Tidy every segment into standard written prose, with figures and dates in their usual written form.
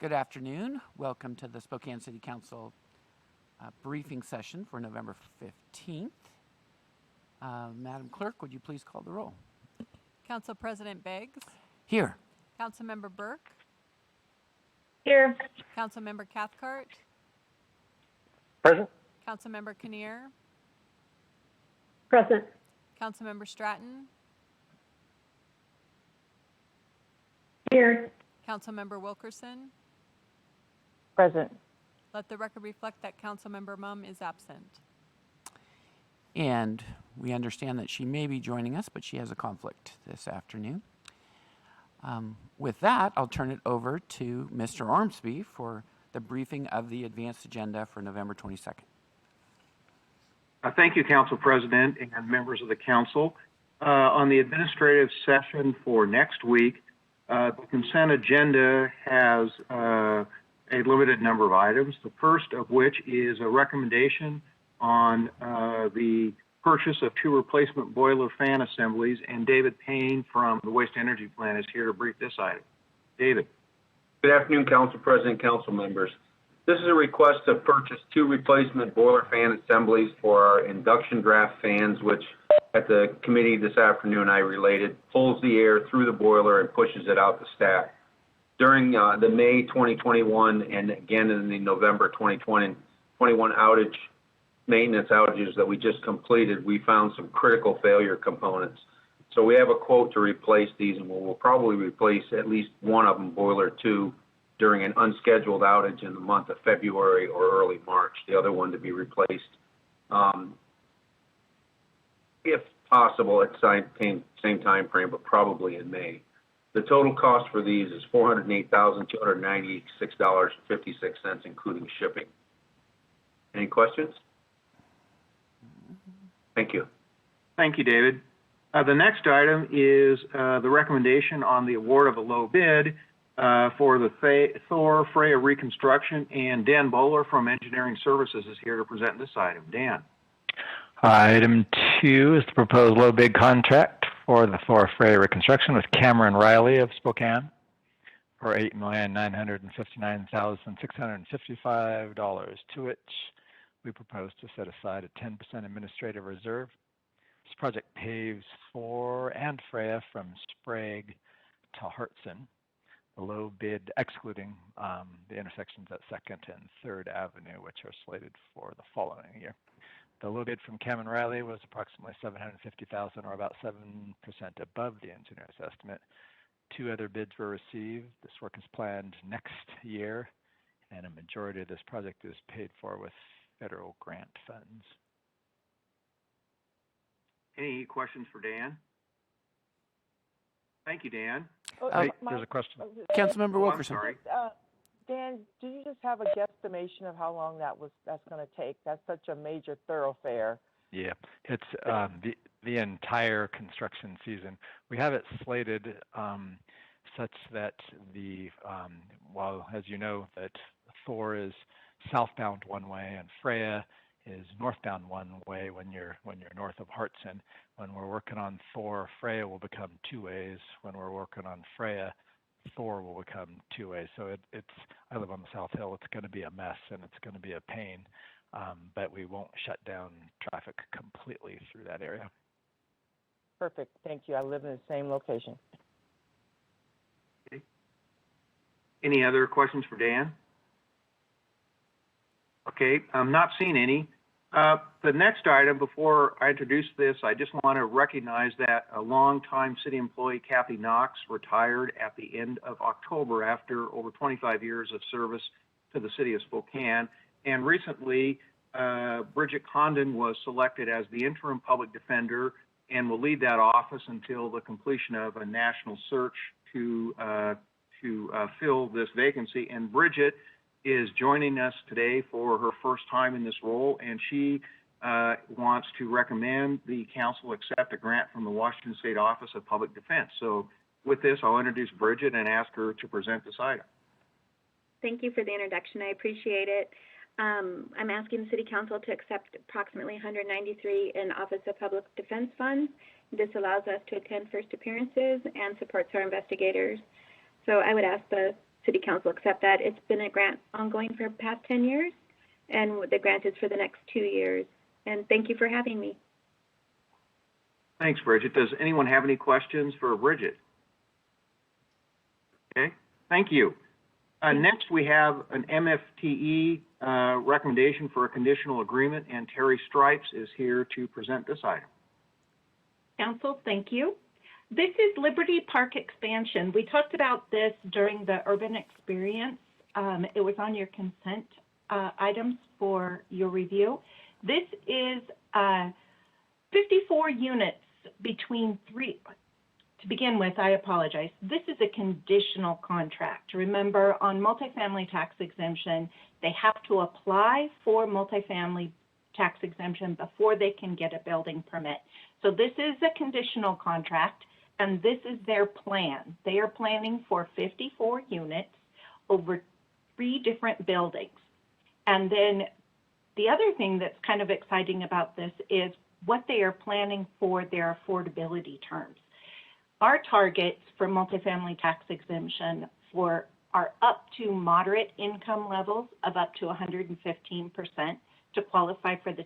Good afternoon. Welcome to the Spokane City Council briefing session for November 15th. Madam Clerk, would you please call the roll? Council President Beggs. Here. Councilmember Burke. Here. Councilmember Cathcart. Present. Councilmember Kinnear. Present. Councilmember Stratton. Here. Councilmember Wilkerson. Present. Let the record reflect that Councilmember Mumm is absent. And we understand that she may be joining us, but she has a conflict this afternoon. With that, I'll turn it over to Mr. Ormsby for the briefing of the advanced agenda for November 22nd. Thank you, Council President and members of the Council. On the administrative session for next week, the consent agenda has a limited number of items, the first of which is a recommendation on the purchase of 2 replacement boiler fan assemblies, and David Payne from the Waste Energy Plan is here to brief this item. David. Good afternoon, Council President, Council members. This is a request to purchase 2 replacement boiler fan assemblies for our induction draft fans, which at the committee this afternoon I related pulls the air through the boiler and pushes it out the stack. During the May 2021 and again in the November 2021 maintenance outages that we just completed, we found some critical failure components. So we have a quote to replace these, and we'll probably replace at least one of them, boiler 2, during an unscheduled outage in the month of February or early March, the other one to be replaced, if possible, at the same time frame, but probably in May. The total cost for these is $408,296.56, including shipping. Any questions? Thank you. Thank you, David. The next item is the recommendation on the award of a low bid for the Thor Freya reconstruction, and Dan Bowler from Engineering Services is here to present this item. Dan. Item 2 is the proposed low bid contract for the Thor Freya reconstruction with Cameron Riley of Spokane for $8,959,655, to which we propose to set aside a 10% administrative reserve. This project paves Thor and Freya from Sprague to Hartson. The low bid excluding the intersections at 2nd and 3rd Avenue, which are slated for the following year. The low bid from Cameron Riley was approximately $750,000, or about 7% above the engineer's estimate. 2 other bids were received. This work is planned next year, and a majority of this project is paid for with federal grant funds. Any questions for Dan? Thank you, Dan. There's a question. Councilmember Wilkerson. I'm sorry. Dan, do you just have a guesstimation of how long that's going to take? That's such a major thoroughfare. Yeah, it's the entire construction season. We have it slated such that while, as you know, that Thor is southbound one way and Freya is northbound one way when you're north of Hartson. When we're working on Thor, Freya will become 2 ways. When we're working on Freya, Thor will become 2 ways. So I live on the South Hill. It's going to be a mess and it's going to be a pain, but we won't shut down traffic completely through that area. Perfect. Thank you. I live in the same location. Okay. Any other questions for Dan? Okay, I'm not seeing any. The next item, before I introduce this, I just want to recognize that a longtime city employee, Kathy Knox, retired at the end of October after over 25 years of service to the city of Spokane. And recently, Bridget Condon was selected as the interim public defender and will lead that office until the completion of a national search to fill this vacancy. And Bridget is joining us today for her first time in this role, and she wants to recommend the council accept a grant from the Washington State Office of Public Defense. So with this, I'll introduce Bridget and ask her to present this item. Thank you for the introduction. I appreciate it. I'm asking the City Council to accept approximately $193 in Office of Public Defense funds. This allows us to attend first appearances and supports our investigators. So I would ask the City Council accept that. It's been a grant ongoing for the past 10 years, and the grant is for the next 2 years. And thank you for having me. Thanks, Bridget. Does anyone have any questions for Bridget? Okay, thank you. Next, we have an MFTE recommendation for a conditional agreement, and Terry Stripes is here to present this item. Council, thank you. This is Liberty Park expansion. We talked about this during the urban experience. It was on your consent items for your review. This is 54 units between three. To begin with, I apologize. This is a conditional contract. Remember, on multifamily tax exemption, they have to apply for multifamily tax exemption before they can get a building permit. So this is a conditional contract, and this is their plan. They are planning for 54 units over 3 different buildings. And then the other thing that's kind of exciting about this is what they are planning for their affordability terms. Our targets for multifamily tax exemption are up to moderate income levels of up to 115% to qualify for the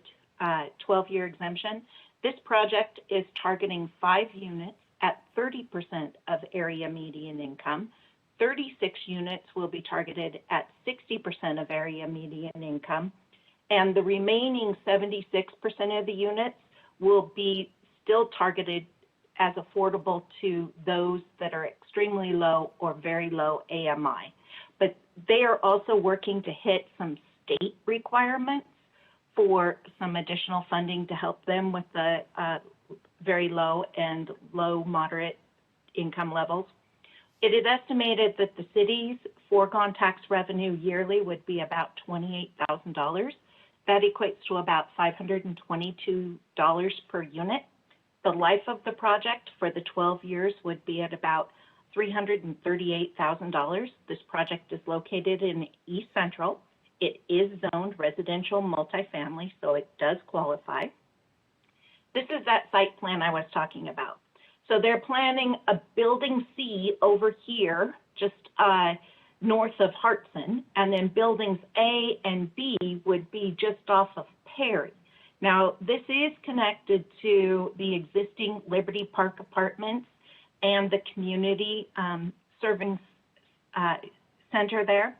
12-year exemption. This project is targeting 5 units at 30% of area median income. 36 units will be targeted at 60% of area median income. And the remaining 76% of the units will be still targeted as affordable to those that are extremely low or very low AMI. But they are also working to hit some state requirements for some additional funding to help them with the very low and low moderate income levels. It is estimated that the city's foregone tax revenue yearly would be about $28,000. That equates to about $522 per unit. The life of the project for the 12 years would be at about $338,000. This project is located in East Central. It is zoned residential multifamily, so it does qualify. This is that site plan I was talking about. So they're planning a building C over here, just north of Hartson, and then buildings A and B would be just off of Perry. Now, this is connected to the existing Liberty Park Apartments and the community serving center there.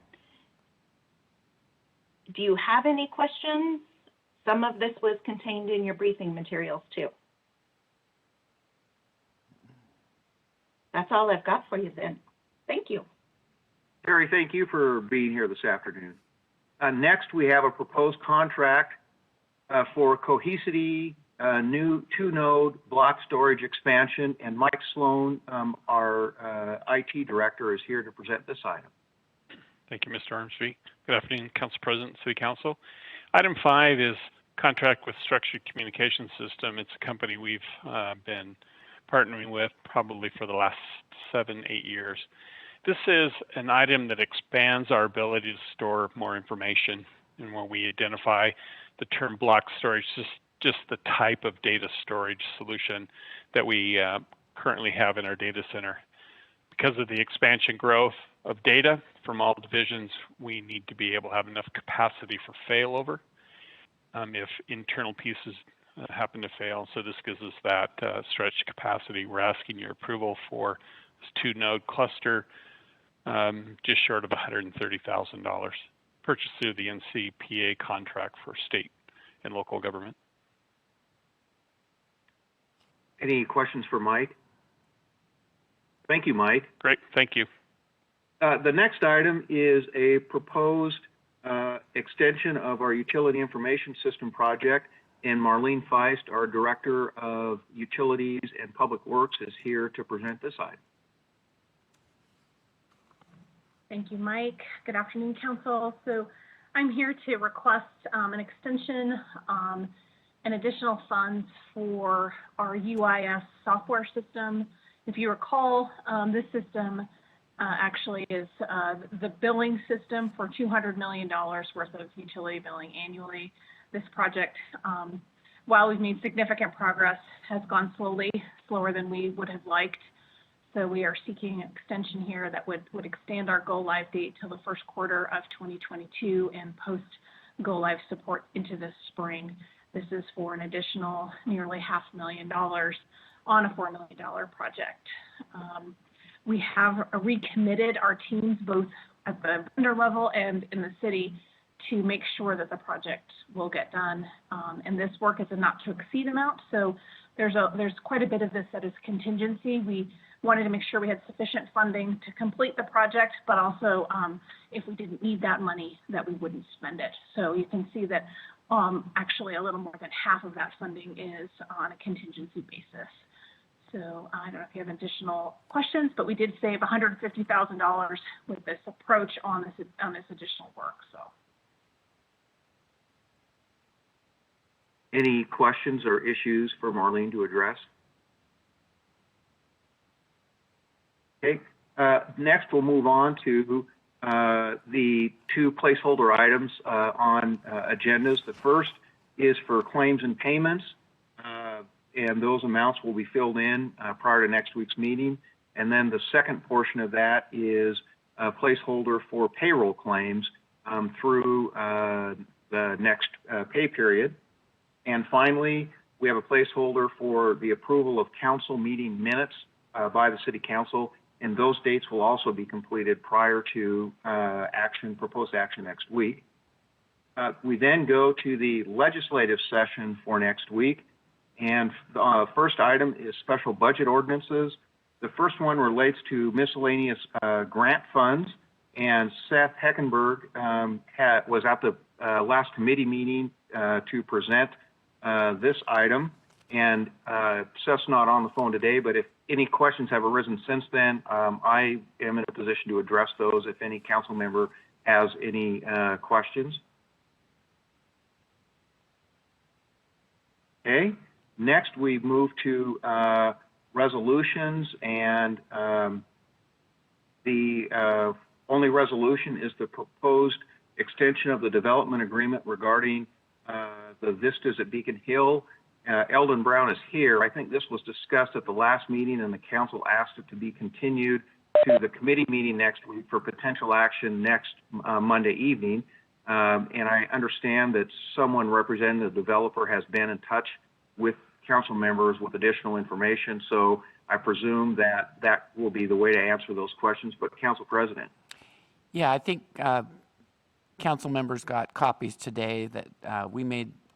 Do you have any questions? Some of this was contained in your briefing materials too. That's all I've got for you then. Thank you. Terry, thank you for being here this afternoon. Next, we have a proposed contract for Cohesity new 2-node block storage expansion, and Mike Sloan, our IT director, is here to present this item. Thank you, Mr. Ormsby. Good afternoon, Council President, City Council. Item 5 is contract with Structured Communication System. It's a company we've been partnering with probably for the last 7-8 years. This is an item that expands our ability to store more information. And when we identify the term block storage, just the type of data storage solution that we currently have in our data center. Because of the expansion growth of data from all divisions, we need to be able to have enough capacity for failover if internal pieces happen to fail. So this gives us that stretched capacity. We're asking your approval for this 2-node cluster, just short of $130,000, purchased through the NCPA contract for state and local government. Any questions for Mike? Thank you, Mike. Great, thank you. The next item is a proposed extension of our utility information system project, and Marlene Feist, our Director of Utilities and Public Works, is here to present this item. Thank you, Mike. Good afternoon, Council. So I'm here to request an extension and additional funds for our UIS software system. If you recall, this system actually is the billing system for $200 million worth of utility billing annually. This project, while we've made significant progress, has gone slowly, slower than we would have liked. So we are seeking an extension here that would extend our go-live date till the first quarter of 2022 and post-go-live support into the spring. This is for an additional nearly $500,000 on a $4 million project. We have recommitted our teams both at the vendor level and in the city to make sure that the project will get done. And this work is a not to exceed amount, so there's quite a bit of this that is contingency. We wanted to make sure we had sufficient funding to complete the project, but also if we didn't need that money, that we wouldn't spend it. So you can see that actually a little more than half of that funding is on a contingency basis. So I don't know if you have additional questions, but we did save $150,000 with this approach on this additional work. So. Any questions or issues for Marlene to address? Okay. Next, we'll move on to the two placeholder items on agendas. The first is for claims and payments, and those amounts will be filled in prior to next week's meeting. And then the second portion of that is a placeholder for payroll claims through the next pay period. And finally, we have a placeholder for the approval of council meeting minutes by the City Council, and those dates will also be completed prior to proposed action next week. We then go to the legislative session for next week, and the first item is special budget ordinances. The first one relates to miscellaneous grant funds, and Seth Heckenberg was at the last committee meeting to present this item, and Seth's not on the phone today, but if any questions have arisen since then, I am in a position to address those if any council member has any questions. Okay, next we move to resolutions, and the only resolution is the proposed extension of the development agreement regarding the vistas at Beacon Hill. Eldon Brown is here. I think this was discussed at the last meeting, and the council asked it to be continued to the committee meeting next week for potential action next Monday evening. And I understand that someone representing the developer has been in touch with council members with additional information. So I presume that that will be the way to answer those questions. But Council President. Yeah, I think council members got copies today that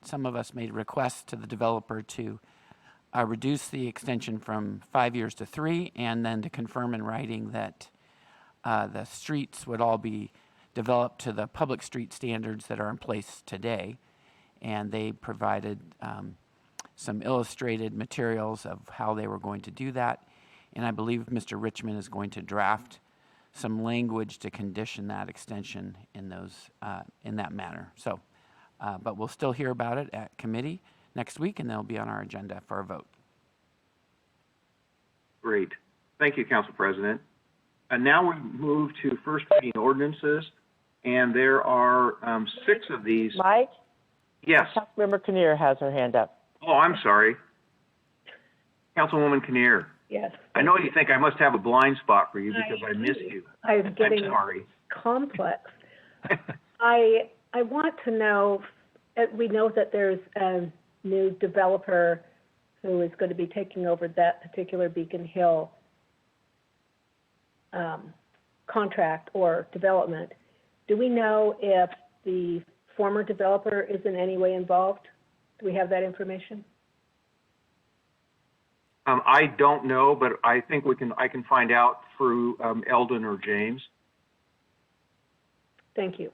some of us made requests to the developer to reduce the extension from 5 years to 3, and then to confirm in writing that the streets would all be developed to the public street standards that are in place today. And they provided some illustrated materials of how they were going to do that. And I believe Mr. Richmond is going to draft some language to condition that extension in that manner. So, but we'll still hear about it at committee next week, and they'll be on our agenda for a vote. Great. Thank you, Council President. And now we move to first reading ordinances, and there are 6 of these. Mike? Yes. Councilmember Kinnear has her hand up. Oh, I'm sorry. Councilwoman Kinnear. Yes. I know you think I must have a blind spot for you because I miss you. I'm getting sorry. complex. I want to know, we know that there's a new developer who is going to be taking over that particular Beacon Hill contract or development. Do we know if the former developer is in any way involved? Do we have that information? I don't know, but I think I can find out through Eldon or James. Thank you.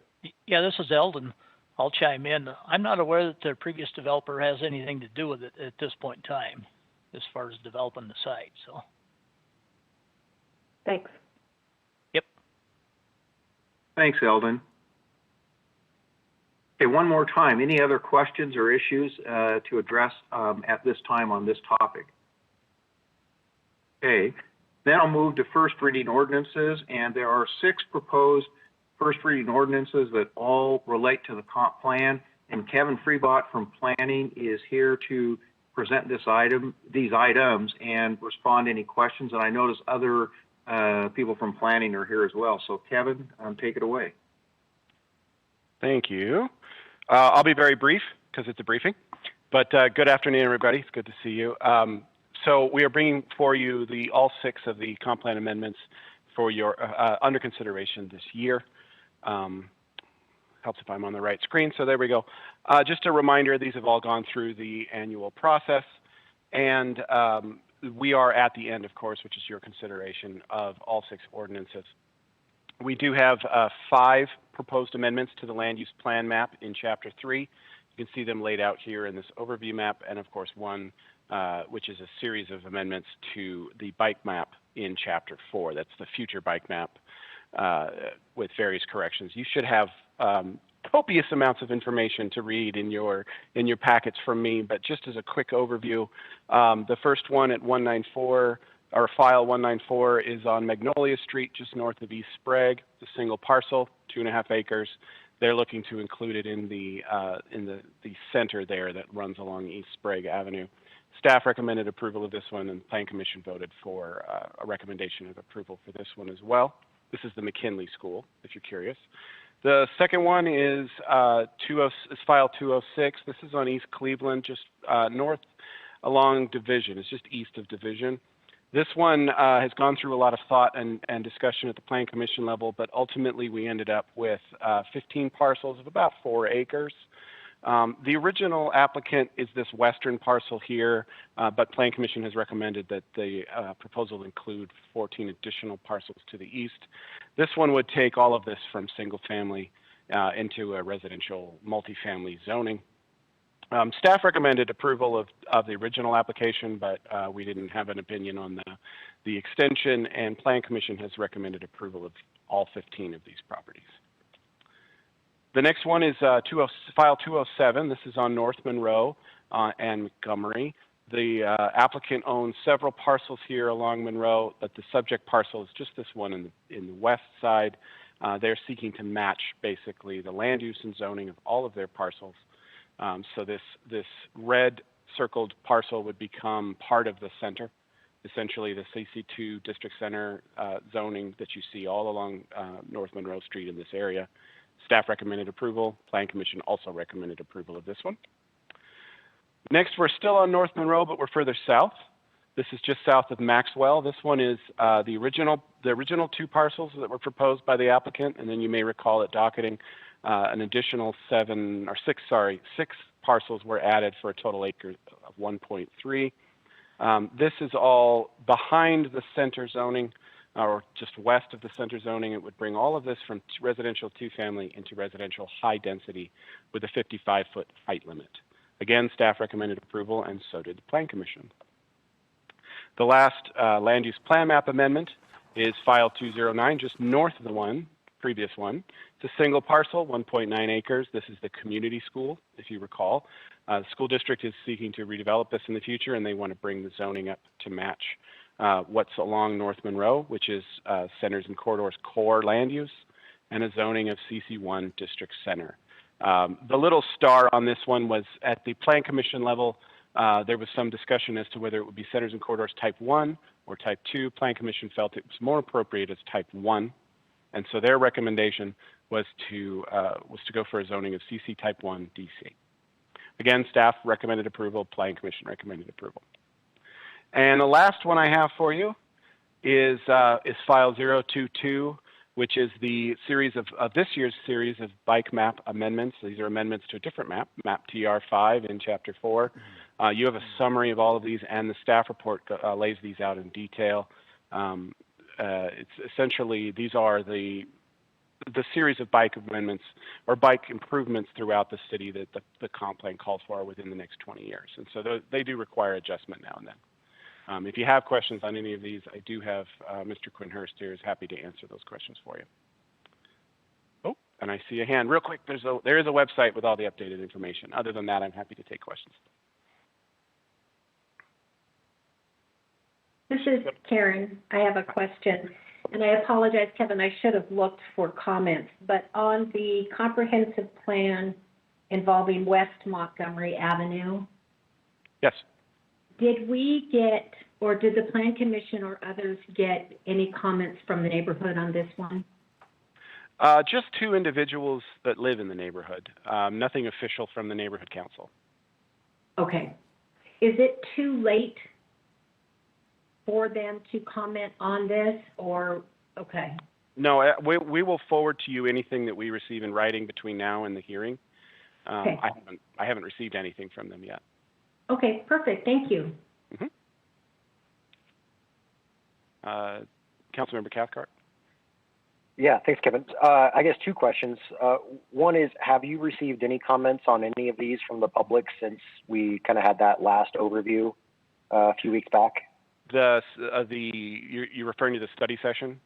Yeah, this is Eldon. I'll chime in. I'm not aware that the previous developer has anything to do with it at this point in time, as far as developing the site. So. Thanks. Yep. Thanks, Eldon. Okay, one more time. Any other questions or issues to address at this time on this topic? Okay, then I'll move to first reading ordinances, and there are 6 proposed first reading ordinances that all relate to the comp plan, and Kevin Freebot from Planning is here to present these items, and respond to any questions. And I notice other people from planning are here as well. So Kevin, take it away. Thank you. I'll be very brief because it's a briefing, but good afternoon, everybody. It's good to see you. So we are bringing for you all 6 of the comp plan amendments for your under consideration this year. Helps if I'm on the right screen. So there we go. Just a reminder, these have all gone through the annual process, and we are at the end, of course, which is your consideration of all 6 ordinances. We do have 5 proposed amendments to the land use plan map in Chapter 3. You can see them laid out here in this overview map, and of course one which is a series of amendments to the bike map in Chapter 4. That's the future bike map with various corrections. You should have copious amounts of information to read in your packets from me, but just as a quick overview, the first one at 194, or file 194, is on Magnolia Street, just north of East Sprague. It's a single parcel, 2.5 acres. They're looking to include it in the center there that runs along East Sprague Avenue. Staff recommended approval of this one, and Plan Commission voted for a recommendation of approval for this one as well. This is the McKinley School, if you're curious. The second one is file 206. This is on East Cleveland, just north along Division. It's just east of Division. This one has gone through a lot of thought and discussion at the Plan Commission level, but ultimately we ended up with 15 parcels of about 4 acres. The original applicant is this western parcel here, but Plan Commission has recommended that the proposal include 14 additional parcels to the east. This one would take all of this from single family into a residential multifamily zoning. Staff recommended approval of the original application, but we didn't have an opinion on the extension, and Plan Commission has recommended approval of all 15 of these properties. The next one is file 207. This is on North Monroe and Montgomery. The applicant owns several parcels here along Monroe, but the subject parcel is just this one in the west side. They're seeking to match basically the land use and zoning of all of their parcels. So this red circled parcel would become part of the center, essentially the CC2 district center zoning that you see all along North Monroe Street in this area. Staff recommended approval. Plan Commission also recommended approval of this one. Next, we're still on North Monroe, but we're further south. This is just south of Maxwell. This one is the original 2 parcels that were proposed by the applicant, and then you may recall at docketing an additional 6 parcels were added for a total acre of 1.3. This is all behind the center zoning, or just west of the center zoning. It would bring all of this from residential 2-family into residential high density with a 55-foot height limit. Again, staff recommended approval, and so did the Plan Commission. The last land use plan map amendment is file 209, just north of the previous one. It's a single parcel, 1.9 acres. This is the community school, if you recall. The school district is seeking to redevelop this in the future, and they want to bring the zoning up to match what's along North Monroe, which is Centers and Corridors core land use, and a zoning of CC1 district center. The little star on this one was at the Plan Commission level. There was some discussion as to whether it would be Centers and Corridors type 1 or type 2. Plan Commission felt it was more appropriate as type 1. And so their recommendation was to go for a zoning of CC type 1 DC. Again, staff recommended approval. Plan Commission recommended approval. And the last one I have for you is file 022, which is the series of this year's series of bike map amendments. These are amendments to a different map, map TR5 in Chapter 4. You have a summary of all of these, and the staff report lays these out in detail. It's essentially, these are the series of bike amendments or bike improvements throughout the city that the comp plan calls for within the next 20 years. And so they do require adjustment now and then. If you have questions on any of these, I do have Mr. Quinn Hurst here is happy to answer those questions for you. Oh, and I see a hand. Real quick, there is a website with all the updated information. Other than that, I'm happy to take questions. This is Karen. I have a question. And I apologize, Kevin, I should have looked for comments. But on the comprehensive plan involving West Montgomery Avenue, yes, Did we get, or did the Plan Commission or others get any comments from the neighborhood on this one? Just two individuals that live in the neighborhood. Nothing official from the neighborhood council. Okay. Is it too late for them to comment on this, or, okay? No, we will forward to you anything that we receive in writing between now and the hearing. Okay. I haven't received anything from them yet. Okay, perfect. Thank you. Councilmember Cathcart? Yeah, thanks, Kevin. I guess two questions. One is, have you received any comments on any of these from the public since we kind of had that last overview a few weeks back? You're referring to the study session?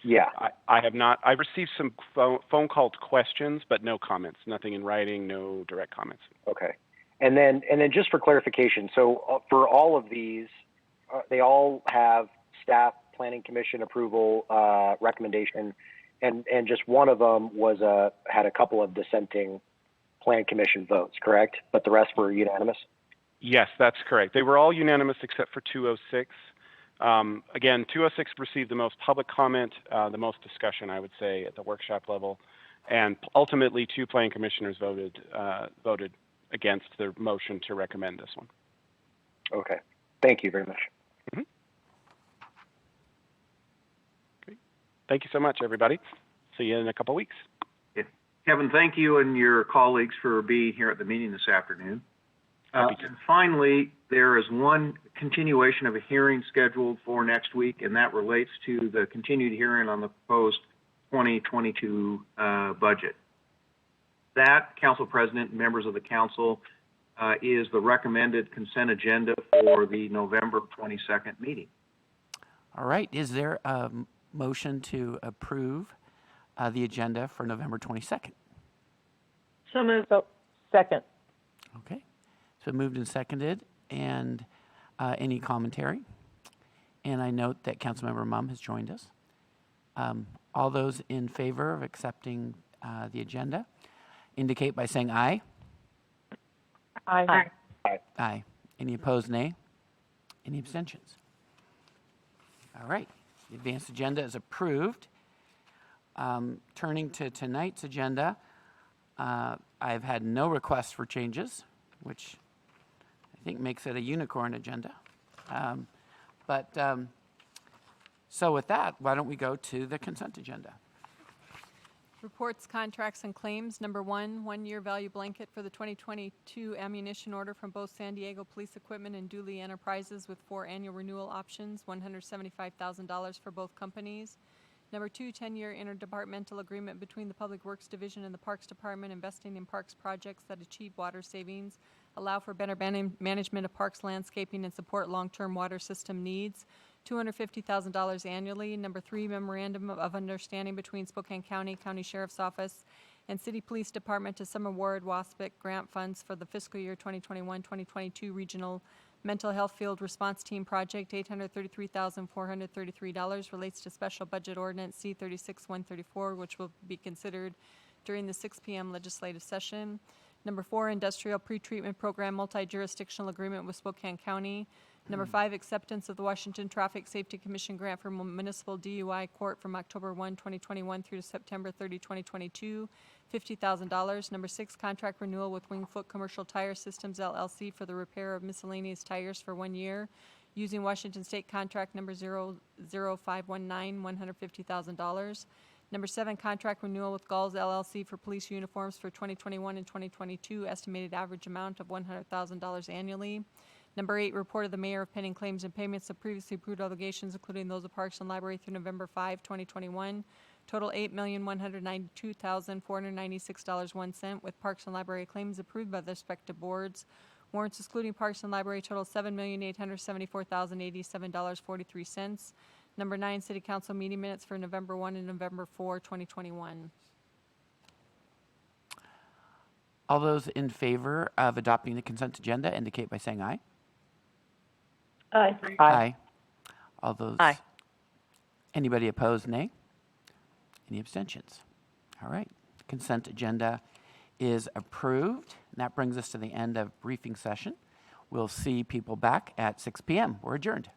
Yeah. I have not. I received some phone call questions, but no comments. Nothing in writing. No direct comments. Okay. And then just for clarification, so for all of these, they all have staff planning commission approval recommendation, and just one of them had a couple of dissenting plan commission votes, correct? But the rest were unanimous? Yes, that's correct. They were all unanimous except for 206. Again, 206 received the most public comment, the most discussion, I would say, at the workshop level, and ultimately 2 plan commissioners voted against the motion to recommend this one. Okay. Thank you very much. Great. Thank you so much, everybody. See you in a couple weeks. Yeah. Kevin, thank you and your colleagues for being here at the meeting this afternoon. And finally, there is one continuation of a hearing scheduled for next week, and that relates to the continued hearing on the proposed 2022 budget. That, Council President and members of the Council, is the recommended consent agenda for the November 22nd meeting. All right. Is there a motion to approve the agenda for November 22nd? So moved. So, second. Okay. So moved and seconded. And any commentary? And I note that Councilmember Mumm has joined us. All those in favor of accepting the agenda indicate by saying aye. Aye. Aye. Aye. Any opposed, nay? Any abstentions? All right. The advanced agenda is approved. Turning to tonight's agenda, I've had no requests for changes, which I think makes it a unicorn agenda. So with that, why don't we go to the consent agenda? Reports, contracts, and claims. Number 1, one-year value blanket for the 2022 ammunition order from both San Diego Police Equipment and Dooley Enterprises with 4 annual renewal options, $175,000 for both companies. Number 2, 10-year interdepartmental agreement between the Public Works Division and the Parks Department investing in parks projects that achieve water savings, allow for better management of parks landscaping, and support long-term water system needs, $250,000 annually. Number 3, memorandum of understanding between Spokane County, County Sheriff's Office, and City Police Department to some award WASPIC grant funds for the fiscal year 2021-2022 Regional Mental Health Field Response Team Project. $833,433 relates to Special Budget Ordinance C-36-134, which will be considered during the 6 p.m. legislative session. Number 4, industrial pretreatment program multi-jurisdictional agreement with Spokane County. Number 5, acceptance of the Washington Traffic Safety Commission grant for municipal DUI court from October 1, 2021 through September 30, 2022, $50,000. Number 6, contract renewal with Wingfoot Commercial Tire Systems LLC for the repair of miscellaneous tires for 1 year, using Washington State contract number 00519, $150,000. Number 7, contract renewal with Gulls LLC for police uniforms for 2021 and 2022, estimated average amount of $100,000 annually. Number 8, report of the mayor of pending claims and payments of previously approved obligations, including those of Parks and Library through November 5, 2021. Total $8,192,496.01, with Parks and Library claims approved by the respective boards. Warrants excluding Parks and Library total $7,874,087.43. Number 9, City Council meeting minutes for November 1 and November 4, 2021. All those in favor of adopting the consent agenda indicate by saying aye. Aye. Aye. All those. Aye. Anybody opposed, nay? Any abstentions? All right. Consent agenda is approved. And that brings us to the end of briefing session. We'll see people back at 6 p.m. We're adjourned.